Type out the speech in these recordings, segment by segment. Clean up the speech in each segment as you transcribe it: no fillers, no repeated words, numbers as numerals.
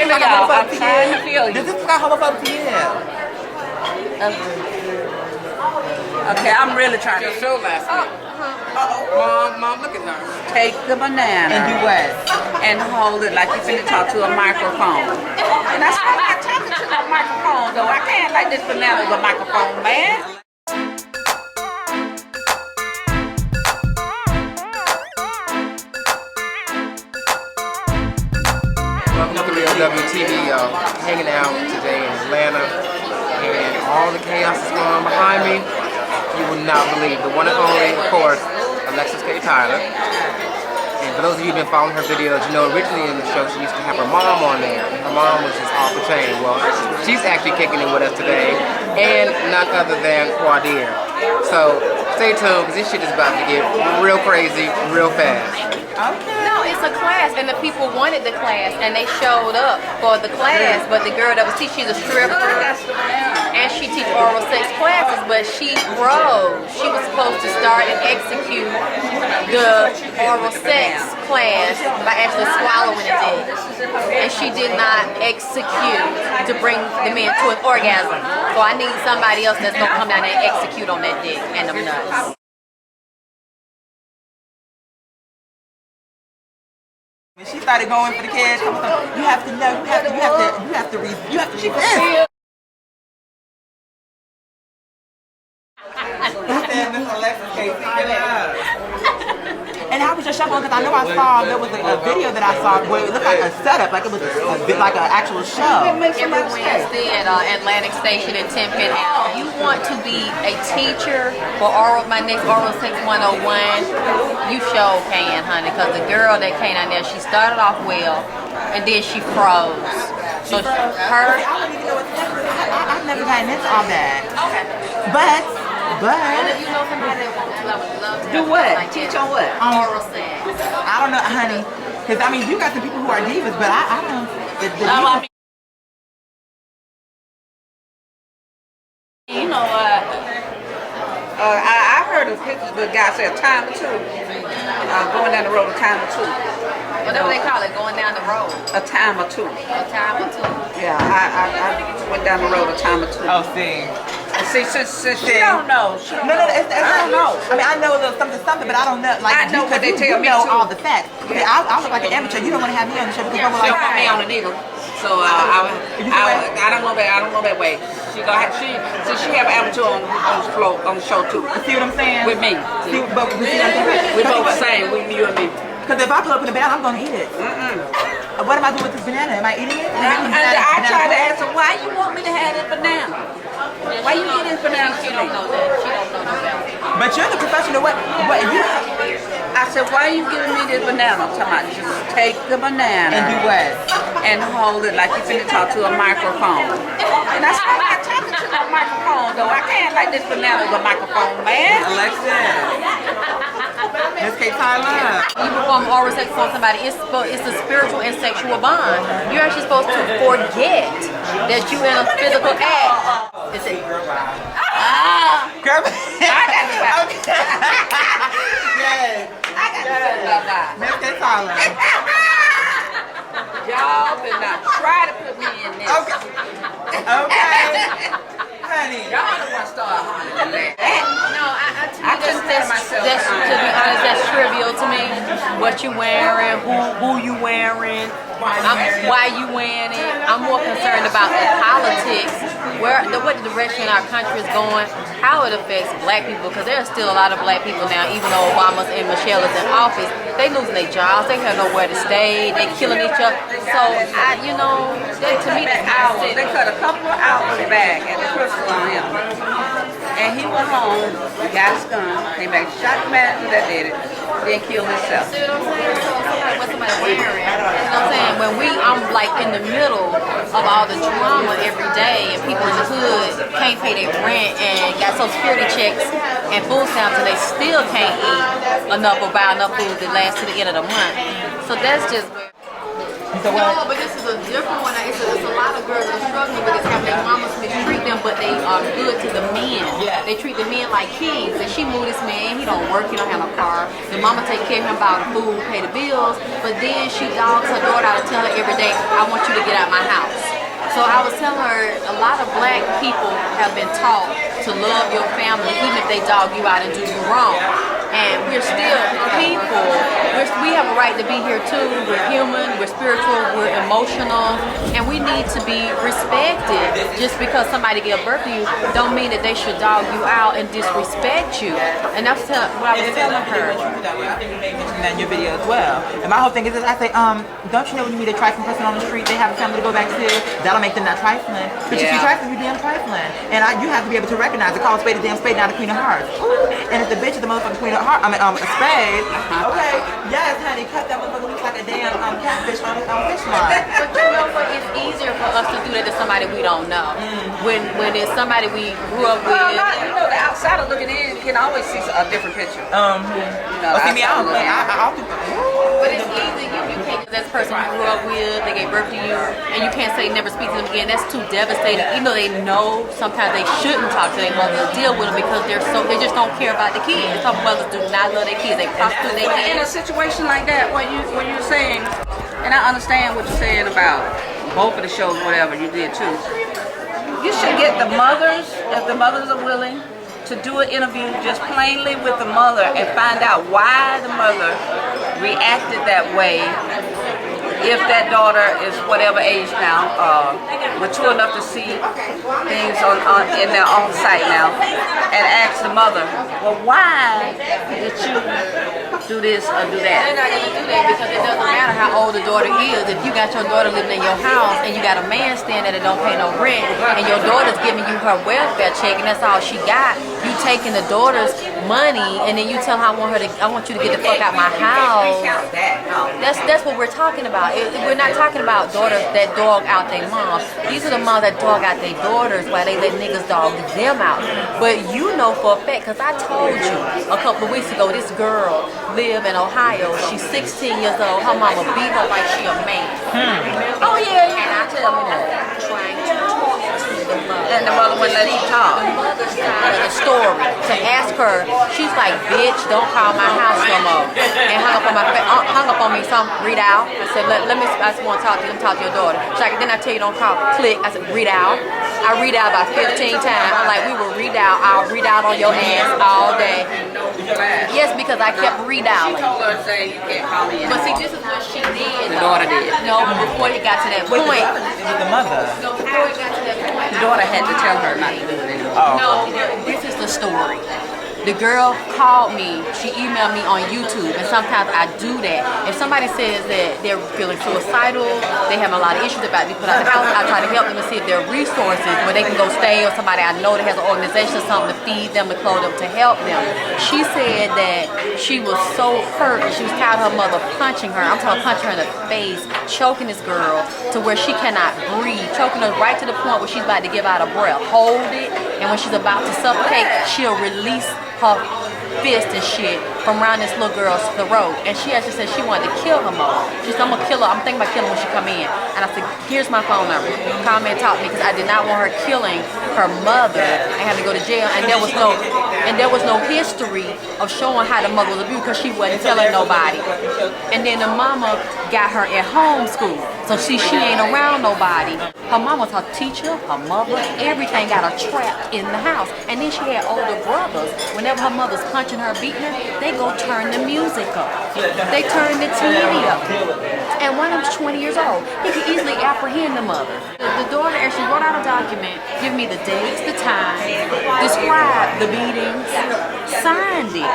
feel y'all. I'm trying to feel you. Does this look homophobic to you? Okay, I'm really trying to show last night. Mom, look at her. Take the banana. And do what? And hold it like you're finna talk to a microphone. And I said, I'm not talking to no microphone, though. I can't like this banana with a microphone, man. Welcome to Real WTV, hanging out today in Atlanta, and all the chaos is going on behind me. You will not believe the one and only, of course, Alexyss K Tylor. And for those of you who've been following her videos, you know originally in the show she used to have her mom on there. Her mom was just off the chain. Well, she's actually kicking it with us today, and none other than Qaadir. So stay tuned, because this shit is about to get real crazy, real fast. Okay. No, it's a class, and the people wanted the class, and they showed up for the class. But the girl that was teaching, she's a stripper, and she teaches oral sex classes. But she froze. She was supposed to start and execute the oral sex class by actually swallowing a dick, and she did not execute to bring the men to an orgasm. So I need somebody else that's gonna come down and execute on that dick and them nuts. When she started going for the kids, you have to know, she said, Miss Alexyss K Tylor. And how was your show going? Because I know I saw, there was a video that I saw where it looked like a setup, like it was a bit like an actual show. Every Wednesday at Atlantic Station in 10 Penn. You want to be a teacher for my next Oral Sex 101, you sure can, honey, because the girl that came down there, she started off well, and then she froze. So her... I've never gotten into all that. Okay. But you know somebody that wants to Do what? Teach on what? Oral sex. I don't know, honey. Because, I mean, you got some people who are divas, but I don't. You know, I heard of pictures, the guy said a time or two. Going down the road a time or two. Whatever they call it, going down the road. A time or two. A time or two. Yeah, I went down the road a time or two. Oh, see. See, she don't know. No, I don't know. I mean, I know a little something, but I don't know. Like, I know what they tell me know too. all the facts. See, I look like an amateur. You don't want to have me on the show because I'm She like, don't want me on the needle. So I don't know that way. She have an amateur on the show too. See what I'm saying? With me. See, but we see what I'm saying? We both the same. You and me. Because if I pull up in a banana, I'm gonna eat it. What am I doing with this banana? Am I eating it? I tried to ask her, why you want me to have this banana? Why you get this banana? She don't know that. She don't know that. But you're the professional. What you? I said, why are you giving me this banana? I'm talking about just take the banana. And do what? And hold it like you're finna talk to a microphone. And I said, I'm not talking to no microphone, though. I can't like this banana with a microphone, man. Alexyss. Miss K Tylor. You perform oral sex on somebody, it's a spiritual and sexual bond. You're actually supposed to forget that you're in a physical act. It's a Girl. I got to go. Yes. I got to go about Miss K Tylor. Y'all better not try to put me in this. Okay. Honey. Y'all don't want to start hollering. No, to be honest, that's trivial to me. What you wearing, who you wearing, why you wearing it. I'm more concerned about the politics, what the direction our country is going, how it affects black people, because there's still a lot of black people now, even though Obama and Michelle is in office, they losing their jobs, they have nowhere to stay, they killing each other. So, to me, that's hours. They cut a couple of hours back at the Crystal on him. And he went home, got his gun, came back, shot the man that did it, then killed himself. See what I'm saying? So what somebody wearing. You know what I'm saying? When I'm like in the middle of all the drama every day, and people in the hood can't pay their rent and got Social Security checks and food stamps, and they still can't eat enough or buy enough food that lasts to the end of the month. So that's just where You said No, what? but this is a different one. It's a lot of girls that are struggling with this, having their mamas mistreat them, but they are good to the men. Yeah. They treat the men like kings. And she moved this man, he don't work, he don't have no car. The mama take care of him, buy the food, pay the bills, but then she dogs her daughter out and tell her every day, I want you to get out of my house. So I was telling her, a lot of black people have been taught to love your family even if they dog you out and do you wrong. And we're still people. We have a right to be here too. We're human, we're spiritual, we're emotional, and we need to be respected. Just because somebody gave birth to you don't mean that they should dog you out and disrespect you. And that's what I was telling her. I think you may mention that in your video as well. And my whole thing is this, I say, don't you know when you meet a trifling person on the street, they have a family to go back to, that'll make them not trifling. But if you trifling, you're damn trifling. And you have to be able to recognize it, call a spade a damn spade, not a queen of hearts. And if the bitch is the motherfucking queen of hearts, a spade, okay, yes, honey, cut that motherfucker looks like a damn catfish on fish line. But you know what? It's easier for us to do that to somebody we don't know. When it's somebody we grew up with. Well, the outsider looking in can always see a different picture. See me, I don't play. But it's easy. You can't, that person you grew up with, they gave birth to you, and you can't say never speak to them again. That's too devastating. Even though they know sometimes they shouldn't talk to their mother, deal with them because they just don't care about the kids. Some mothers do not love their kids. They prostitute their But in a kids. situation like that, what you're saying, and I understand what you're saying about both of the shows, whatever you did too. You should get the mothers, if the mothers are willing, to do an interview just plainly with the mother and find out why the mother reacted that way. If that daughter is whatever age now, mature enough to see things in their own sight now, and ask the mother, well, why did you do this or do They're that? not going to do that because it doesn't matter how old the daughter is. If you got your daughter living in your house and you got a man staying there that don't pay no rent, and your daughter's giving you her welfare check and that's all she got, you taking the daughter's money and then you tell her, I want you to get the fuck out my house. That's what we're talking about. We're not talking about daughters that dog out their moms. These are the moms that dog out their daughters while they let niggas dog them out. But you know for a fact, because I told you a couple of weeks ago, this girl live in Ohio. She's 16 years old. Her mama beat her like she a man. Oh yeah, and I tell her that. Trying to talk to the mother. And the mother wouldn't let you talk. The mother's side of the story. To ask her, she's like, bitch, don't call my house no more. And hung up on me, so read out. I said, I just want to talk to you. Let me talk to your daughter. She's like, then I tell you don't call. Click. I said, read out. I read out about 15 times. I'm like, we will read out. I'll read out on your ass all day. Yes, because I kept re-dialing. Told her saying you can't call me But see, anymore. this is what she did. The daughter did. No, before it got to that point. With the mother. No, before it got to that point. The daughter had to tell her not to do it anymore. Oh. No, but this is the story. The girl called me, she emailed me on YouTube, and sometimes I do that. If somebody says that they're feeling suicidal, they have a lot of issues about to be put out of the house, I try to help them and see if there are resources where they can go stay, or somebody I know that has an organization or something to feed them, to clothe them, to help them. She said that she was so hurt and she was tired of her mother punching her. I'm talking punching her in the face, choking this girl to where she cannot breathe, choking her right to the point where she's about to give out a breath. Hold it, and when she's about to suffocate, she'll release her fist and shit from around this little girl's throat. And she actually said she wanted to kill her mom. She said, I'm gonna kill her. I'm thinking about killing her when she come in. And I said, here's my phone number. Call me and talk to me, because I did not want her killing her mother and having to go to jail. And there was no history of showing how the mother was abused, because she wasn't telling nobody. And then the mama got her at home school. So she ain't around nobody. Her mama was her teacher, her mother, everything got her trapped in the house. And then she had older brothers. Whenever her mother's punching her, beating her, they go turn the music up. They turn the TV up. And one of them's 20 years old. He could easily apprehend the mother. The daughter actually wrote out a document, give me the dates, the time, described the beatings, signed it.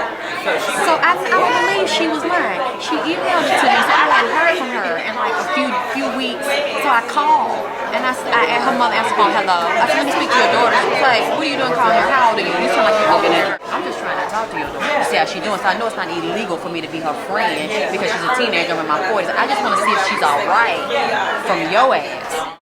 So I don't believe she was lying. She emailed it to me, so I hadn't heard from her in like a few weeks. So I called, and her mother answered the phone, hello. I said, let me speak to your daughter. She was like, what are you doing calling her? How old are you? You sound like you're looking at her. I'm just trying to talk to your daughter to see how she's doing. So I know it's not illegal for me to be her friend because she's a teenager. I'm in my 40s. I just want to see if she's all right from your ass.